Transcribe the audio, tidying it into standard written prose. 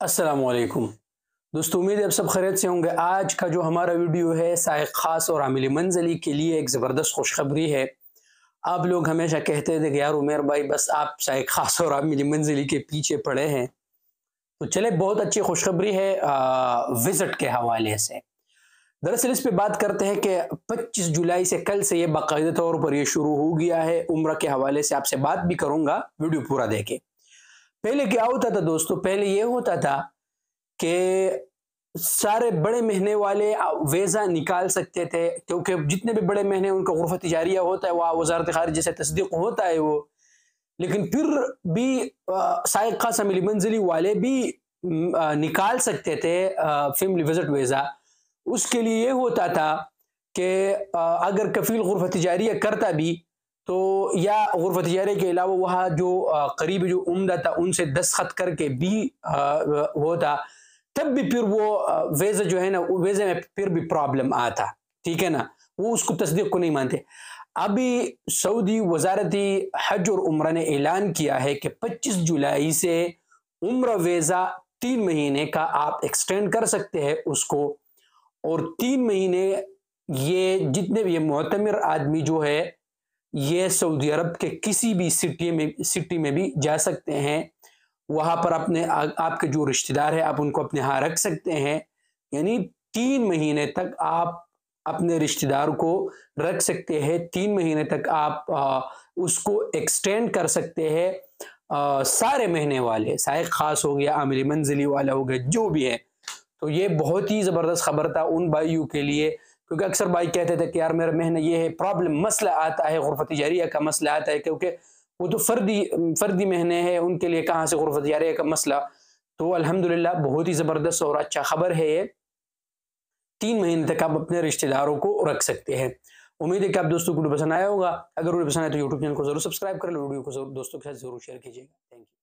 अस्सलामुअलैकुम दोस्तों, उम्मीद है आप सब खैरियत से होंगे। आज का जो हमारा वीडियो है साइक ख़ास और आमिल मंज़ली के लिए एक ज़बरदस्त खुशखबरी है। आप लोग हमेशा कहते थे कि यार उमेर भाई बस आप साइक ख़ास और आमिल मंज़ली के पीछे पड़े हैं, तो चले बहुत अच्छी खुशखबरी है विज़िट के हवाले से। दरअसल इस पे बात करते हैं कि 25 जुलाई से कल से ये बाकायदा तौर पर ये शुरू हो गया है। उम्र के हवाले से आपसे बात भी करूँगा, वीडियो पूरा देखें। पहले क्या होता था दोस्तों, पहले ये होता था कि सारे बड़े महीने वाले वीज़ा निकाल सकते थे, क्योंकि जितने भी बड़े महीने उनका गुरफ़त तिजारिया होता है वहाँ वज़ारत ख़ारिजा से तस्दीक़ होता है वो। लेकिन फिर भी साइक ख़ास आमिल मंज़ली वाले भी निकाल सकते थे फैमिली विज़िट वीज़ा। उसके लिए ये होता था कि अगर कफ़ील गुरफ़त तिजारिया करता भी तो या गुरफ़त तिजारिया के अलावा वहाँ जो करीबी जो उम्दा था उनसे दस्तखत करके भी होता, तब भी फिर वो वीज़ा जो है ना, वीज़े में फिर भी प्रॉब्लम आता, ठीक है ना, वो उसको तस्दीक को नहीं मानते। अभी सऊदी वज़ारती हज और उम्रा ने ऐलान किया है कि 25 जुलाई से उम्र वीज़ा 3 महीने का आप एक्सटेंड कर सकते हैं उसको, और 3 महीने ये जितने भी ये मुअतमिर आदमी जो है ये सऊदी अरब के किसी भी सिटी में भी जा सकते हैं। वहाँ पर अपने आपके जो रिश्तेदार है आप उनको अपने यहाँ रख सकते हैं। यानी 3 महीने तक आप अपने रिश्तेदार को रख सकते हैं, 3 महीने तक आप उसको एक्सटेंड कर सकते हैं। सारे महीने वाले, साइक ख़ास हो गया, आमिल मंज़ली वाला हो गया, जो भी है। तो ये बहुत ही ज़बरदस्त खबर था उन भाइयों के लिए, क्योंकि अक्सर भाई कहते थे कि यार मेरे महीने ये है, प्रॉब्लम मसला आता है, गुरफ़त तिजारिया का मसला आता है, क्योंकि वो तो फ़र्दी महीने हैं, उनके लिए कहाँ से गुरफ़त तिजारिया का मसला। तो अल्हम्दुलिल्लाह बहुत ही ज़बरदस्त और अच्छा खबर है ये। 3 महीने तक आप अपने रिश्तेदारों को रख सकते हैं। उम्मीद है कि आप दोस्तों को वीडियो पसंद आया होगा। अगर वीडियो पसंद आए तो यूट्यूब चैनल को ज़रूर सब्सक्राइब कर लो, वीडियो को दोस्तों के साथ ज़रूर शेयर कीजिएगा। Thank you.